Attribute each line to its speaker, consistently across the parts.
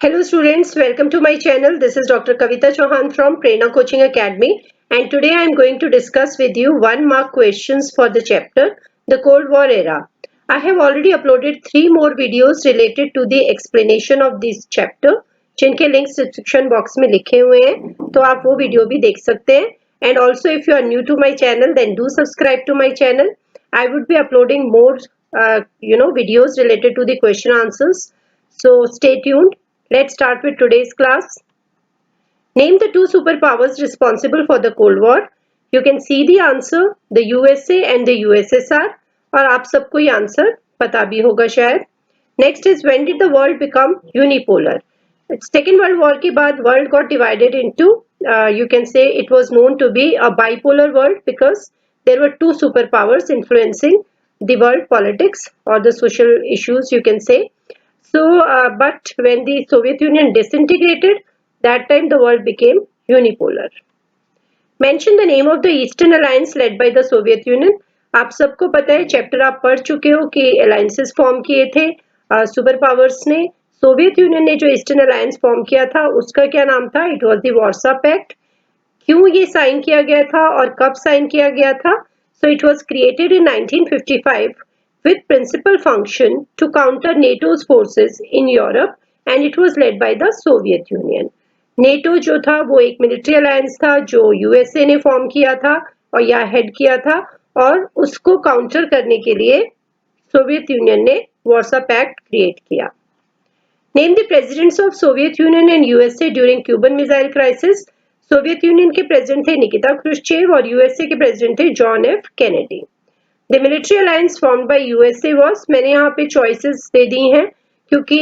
Speaker 1: Hello students, welcome to my channel. This is Dr. Kavita Chauhan from Prerna Coaching Academy, and today I am going to discuss with you 1 mark questions for the chapter The Cold War Era. I have already uploaded 3 more videos related to the explanation of this chapter जिनके links description box में लिखे हुए हैं, तो आप वो video भी देख सकते हैं. And also if you are new to my channel, then do subscribe to my channel. I would be uploading more videos related to the question answers. So stay tuned. Let's start with today's class. Name the two superpowers responsible for the Cold War. You can see the answer, the USA and the USSR. और आप सबको ये answer पता भी होगा शायद. Next is when did the world become unipolar? Second World War के बाद world got divided into, you can say it was known to be a bipolar world because there were two superpowers influencing the world politics or the social issues, you can say. But when the Soviet Union disintegrated, that time the world became unipolar. Mention the name of the Eastern Alliance led by the Soviet Union. आप सबको पता है, chapter आप पढ़ चुके हो कि alliances form किए थे सुपर पावर्स ने. सोवियत यूनियन ने जो ईस्टर्न अलायंस फॉर्म किया था उसका क्या नाम था? It was the Warsaw Pact. क्यों ये साइन किया गया था और कब साइन किया गया था? So it was created in 1955 with principal function to counter NATO's forces in Europe and it was led by the Soviet Union. NATO जो था वो एक मिलिट्री अलायंस था जो यूएसए ने फॉर्म किया था और या हेड किया था, और उसको काउंटर करने के लिए सोवियत यूनियन ने वार्सा पैक्ट क्रिएट किया. Name the presidents of Soviet Union and USA during Cuban missile crisis. Soviet Union के प्रेसिडेंट थे निकिता क्रुश्चेव और यूएसए के प्रेसिडेंट थे John F Kennedy. The military alliance formed by USA was, मैंने यहाँ पे choices दे दी हैं क्योंकि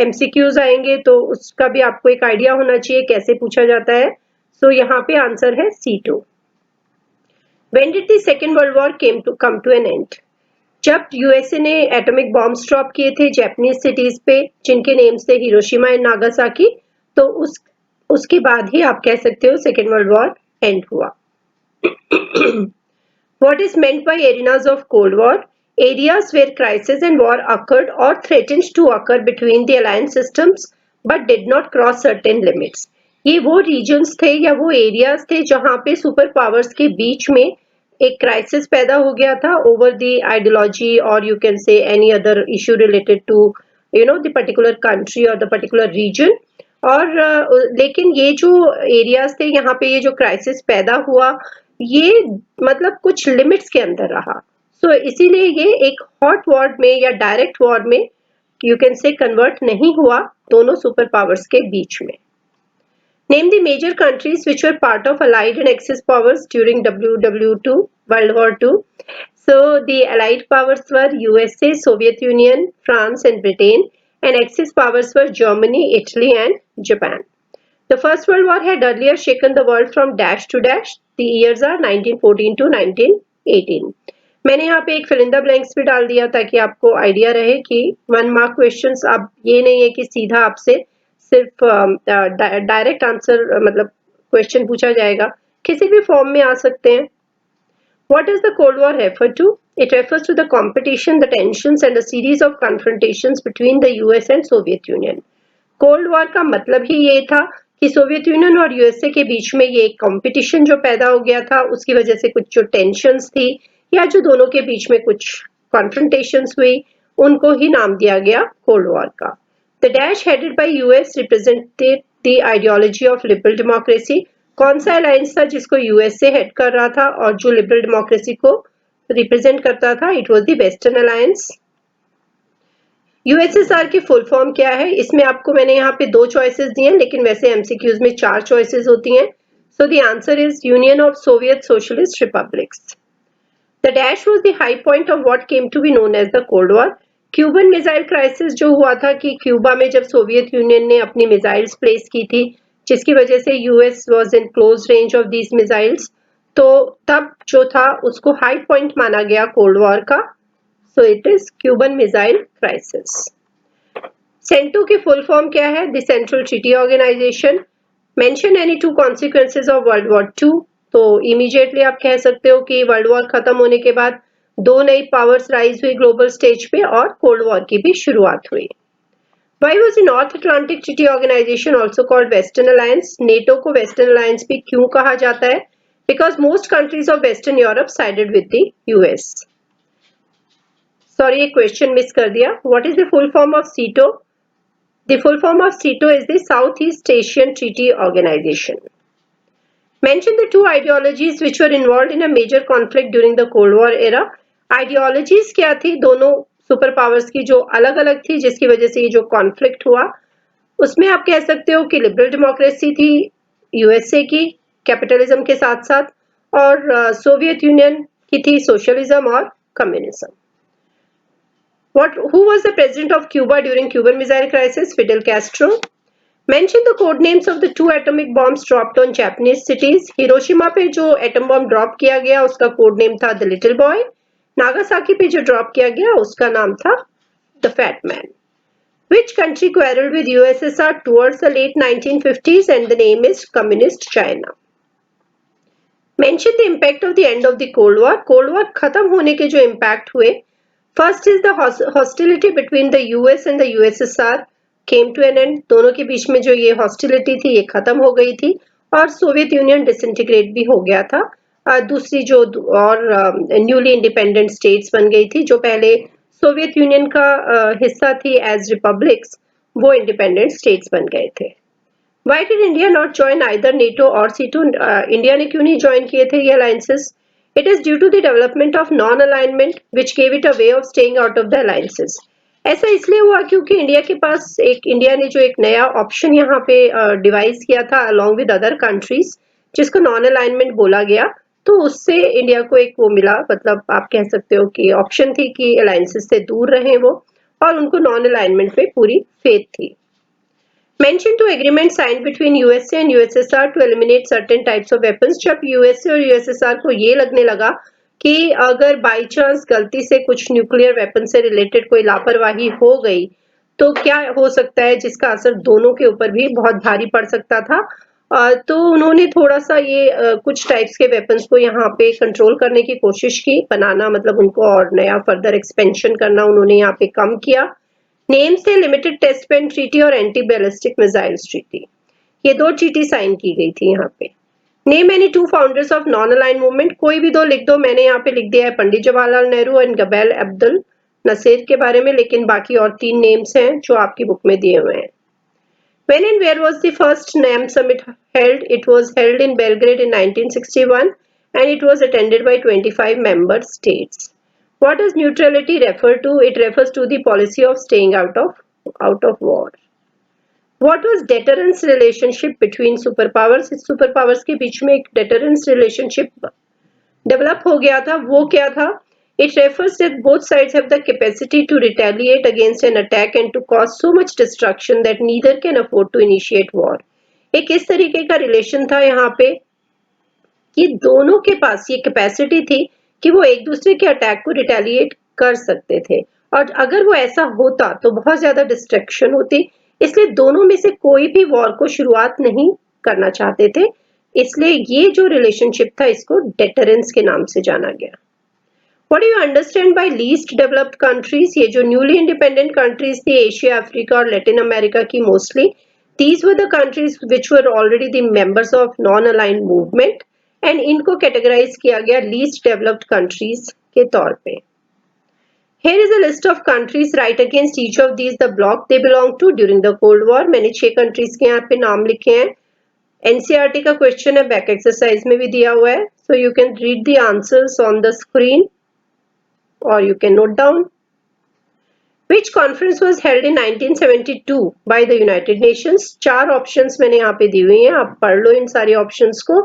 Speaker 1: एमसीक्यूज आएंगे तो उसका भी आपको एक आइडिया होना चाहिए कैसे पूछा जाता है. सो यहाँ पे आंसर है C2. When did the Second World War come to an end? जब यूएसए ने एटॉमिक बॉम्ब्स ड्रॉप किए थे जापानीज सिटीज पे जिनके नेम्स थे हिरोशिमा एंड नागासाकी, तो उसके बाद ही आप कह सकते हो सेकेंड वर्ल्ड वॉर एंड हुआ. What is meant by arenas of Cold War? Areas where crisis and war occurred or threatened to occur between the alliance systems but did not cross certain limits. ये वो regions थे या वो areas थे जहाँ पे super powers के बीच में एक क्राइसिस पैदा हो गया था over the ideology or you can say any other issue related to the particular country or the particular region. और लेकिन ये जो एरियाज थे यहाँ पे ये जो क्राइसिस पैदा हुआ ये मतलब कुछ लिमिट्स के अंदर रहा. सो इसीलिए ये एक हॉट वॉर में या डायरेक्ट वॉर में यू कैन से कन्वर्ट नहीं हुआ दोनों सुपर पावर्स के बीच में. Name the major countries which were part of allied and axis powers during WW2 World War II. So the allied powers were USA, Soviet Union, France and Britain, and Axis powers were Germany, Italy and Japan. The First World War had earlier shaken the world from dash to dash. The years are 1914 to 1918. मैंने यहाँ पे एक fill in the blanks भी डाल दिया ताकि आपको idea रहे कि 1 मार्क क्वेश्चंस अब ये नहीं है कि सीधा आपसे सिर्फ डायरेक्ट आंसर मतलब क्वेश्चन पूछा जाएगा, किसी भी फॉर्म में आ सकते हैं. What does the Cold War refer to? It refers to the competition, the tensions and a series of confrontations between the US and Soviet Union. Cold war का मतलब ही ये था कि सोवियत यूनियन और यूएसए के बीच में ये कंपटीशन जो पैदा हो गया था उसकी वजह से कुछ जो टेंशन्स थी या जो दोनों के बीच में कुछ कॉन्फ्रंटेशंस हुई उनको ही नाम दिया गया कोल्ड वॉर का. The dash headed by US represented the ideology of liberal democracy. कौन सा अलायंस था जिसको यूएसए हेड कर रहा था और जो लिबरल डेमोक्रेसी को रिप्रेजेंट करता था? It was the western alliance. USSR की फुल फॉर्म क्या है? इसमें आपको मैंने यहाँ पे 2 चॉइसेस दिए हैं लेकिन वैसे एमसीक्यूज में 4 चॉइसेस होती हैं. So the answer is Union of Soviet Socialist Republics. The dash was the high point of what came to be known as the cold war. Cuban missile crisis जो हुआ था कि क्यूबा में जब Soviet Union ने अपनी missiles place की थी जिसकी वजह से US was in close range of these missiles, तो तब जो था उसको हाई पॉइंट माना गया कोल्ड वॉर का. So it is Cuban Missile Crisis. CENTO की फुल फॉर्म क्या है? The Central Treaty Organization. Mention any 2 consequences of World War II. तो immediately आप कह सकते हो कि वर्ल्ड वॉर खत्म होने के बाद 2 नई पावर्स राइज हुई ग्लोबल स्टेज पे और कोल्ड वॉर की भी शुरुआत हुई. Why was the North Atlantic Treaty Organization also called Western Alliance? NATO को Western Alliance भी क्यों कहा जाता है? Because most countries of Western Europe sided with the US. Sorry, एक question miss कर दिया. What is the full form of SEATO? The full form of SEATO is the Southeast Asian Treaty Organization. Mention the two ideologies which were involved in a major conflict during the Cold War era. Ideologies क्या थी दोनों super powers की जो अलग अलग थी जिसकी वजह से ये जो कॉन्फ्लिक्ट हुआ उसमें आप कह सकते हो कि लिबरल डेमोक्रेसी थी यूएसए की कैपिटलिज्म के साथ साथ और सोवियत यूनियन की थी सोशलिज्म और communism. Who was the president of Cuba during Cuban Missile Crisis? Fidel Castro. Mention the code names of the two atomic bombs dropped on Japanese cities. Hiroshima पे जो atom bomb drop किया गया उसका code name था the little boy. Nagasaki पे जो drop किया गया उसका नाम था the fat man. Which country quarreled with USSR towards the late 1950s and the name is Communist China. Mention the impact of the end of the Cold War. Cold War खत्म होने के जो impact हुए. First is the hostility between the US and the USSR came to an end. दोनों के बीच में जो ये hostility थी ये खत्म हो गई थी और सोवियत यूनियन disintegrate भी हो गया था. दूसरी जो और न्यूली इंडिपेंडेंट स्टेट्स बन गई थी जो पहले सोवियत यूनियन का हिस्सा थी एज रिपब्लिक्स वो इंडिपेंडेंट स्टेट्स बन गए थे. Why did India not join either NATO or C2? India ने क्यों नहीं ज्वाइन किए थे ये alliances? It is due to the development of non-alignment which gave it a way of staying out of the alliances. ऐसा इसलिए हुआ क्योंकि इंडिया ने जो एक नया ऑप्शन यहाँ पे डिवाइस किया था along with other countries जिसको नॉन अलाइनमेंट बोला गया तो उससे इंडिया को एक वो मिला मतलब आप कह सकते हो कि ऑप्शन थी कि अलायंसेस से दूर रहें वो और उनको नॉन अलाइनमेंट पे पूरी फेथ थी. Mention two agreements signed between USA and USSR to eliminate certain types of weapons. जब USA और USSR को ये लगने लगा कि अगर बाई चांस गलती से कुछ न्यूक्लियर वेपन से रिलेटेड कोई लापरवाही हो गई तो क्या हो सकता है जिसका असर दोनों के ऊपर भी बहुत भारी पड़ सकता था. तो उन्होंने थोड़ा सा ये कुछ टाइप्स के वेपन्स को यहाँ पे कंट्रोल करने की कोशिश की बनाना मतलब उनको और नया फर्दर एक्सपेंशन करना उन्होंने यहाँ पे कम किया. नेम से लिमिटेड टेस्ट पेन ट्रीटी और एंटी बैलिस्टिक मिसाइल्स ट्रीटी ये दो ट्रीटी साइन की गई थी यहाँ पे. Name any two founders of non align movement कोई भी दो लिख दो. मैंने यहाँ पे लिख दिया है पंडित जवाहरलाल नेहरू एंड गबैल अब्दुल नसीर के बारे में लेकिन बाकी और तीन नेम्स हैं जो आपकी बुक में दिए हुए हैं. When and where was the first NAM summit held? It was held in Belgrade in 1961 and it was attended by 25 member states. What does neutrality refer to? It refers to the policy of staying out of war. What was deterrence relationship between superpowers? इस superpowers के बीच में एक deterrence relationship develop हो गया था. वो क्या था? It refers that both sides have the capacity to retaliate against an attack and to cause so much destruction that neither can afford to initiate war. एक इस तरीके का रिलेशन था यहाँ पे कि दोनों के पास ये कैपेसिटी थी कि वो एक दूसरे के अटैक को रिटेलिएट कर सकते थे और अगर वो ऐसा होता तो बहुत ज्यादा डिस्ट्रक्शन होती. इसलिए दोनों में से कोई भी वॉर को शुरुआत नहीं करना चाहते थे. इसलिए ये जो रिलेशनशिप था इसको डेटरेंस के नाम से जाना गया. What do you understand by least developed countries? ये जो newly independent countries थी एशिया अफ्रीका और लैटिन अमेरिका की mostly these were the countries which were already the members of non-aligned movement and इनको categorize किया गया least developed countries के तौर पे. Here is a list of countries right against each of these the bloc they belong to during the Cold War. मैंने 6 countries के यहाँ पे नाम लिखे हैं. NCERT का question है back exercise में भी दिया हुआ है. So you can read the answers on the screen. Or you can note down. Which conference was held in 1972 by the United Nations? 4 options मैंने यहाँ पे दी हुई हैं आप पढ़ लो इन सारी options को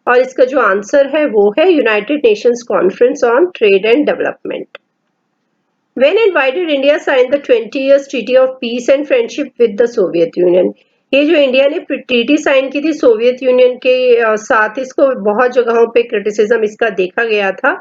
Speaker 1: और इसका जो आंसर है वो है United Nations Conference on Trade and Development. When and why did India sign the 20 years Treaty of Peace and Friendship with the Soviet Union? ये जो इंडिया ने ट्रीटी साइन की थी सोवियत यूनियन के साथ इसको बहुत जगहों पे क्रिटिसिज्म इसका देखा गया था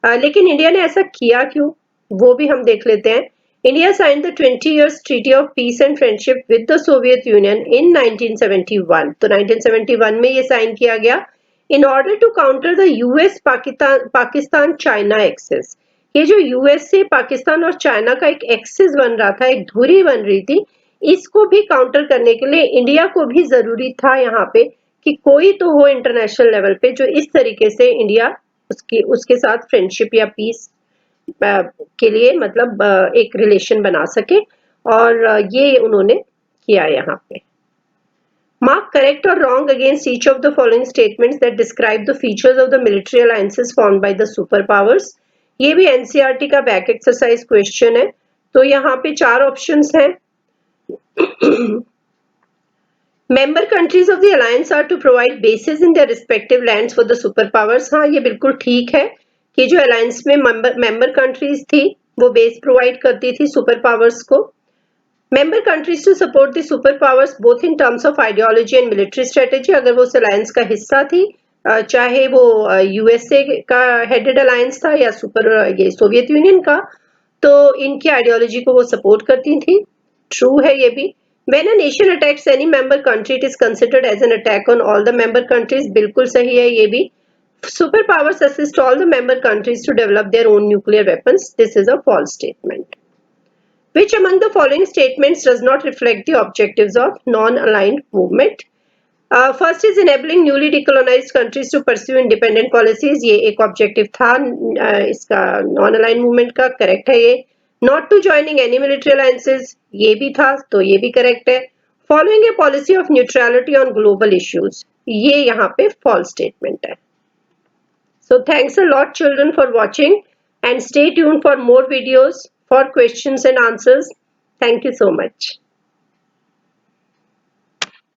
Speaker 1: लेकिन इंडिया ने ऐसा किया क्यों वो भी हम देख लेते हैं. India signed the 20 years treaty of peace and friendship with the Soviet Union in 1971. तो 1971 में ये साइन किया गया in order to counter the US Pakistan China axis. ये जो यूएस से पाकिस्तान और चाइना का एक एक्सेस बन रहा था एक धुरी बन रही थी इसको भी काउंटर करने के लिए इंडिया को भी जरूरी था यहाँ पे कि कोई तो हो इंटरनेशनल लेवल पे जो इस तरीके से इंडिया उसके साथ फ्रेंडशिप या पीस के लिए मतलब एक रिलेशन बना सके, और ये उन्होंने किया यहाँ पे। Mark correct or wrong against each of the following statements that describe the features of the military alliances formed by the superpowers। ये भी NCERT का बैक एक्सरसाइज क्वेश्चन है। तो यहाँ पे 4 ऑप्शंस हैं। Member countries of the alliance are to provide bases in their respective lands for the superpowers। हाँ, ये बिल्कुल ठीक है कि जो अलायंस में मेंबर कंट्रीज थी वो बेस प्रोवाइड करती थी सुपर पावर्स को। Member countries to support the superpowers both in terms of ideology and military strategy। अगर वो उस अलायंस का हिस्सा थी, चाहे वो यूएसए का हेडेड अलायंस था या ये सोवियत यूनियन का, तो इनकी आइडियोलॉजी को वो सपोर्ट करती थी। ट्रू है ये भी। When a nation attacks any member country, it is considered as an attack on all the member countries। बिल्कुल सही है ये भी। Superpowers assist all the member countries to develop their own nuclear weapons। This is a false statement। Which among the following statements does not reflect the objectives of non-aligned movement? First is enabling newly decolonized countries to pursue independent policies। ये एक objective था इसका non-aligned movement का, correct है ये। Not to joining any military alliances, ये भी था, तो ये भी correct है। Following a policy of neutrality on global issues, ये यहाँ पे false statement है। So thanks a lot children for watching, and stay tuned for more videos for questions and answers. Thank you so much.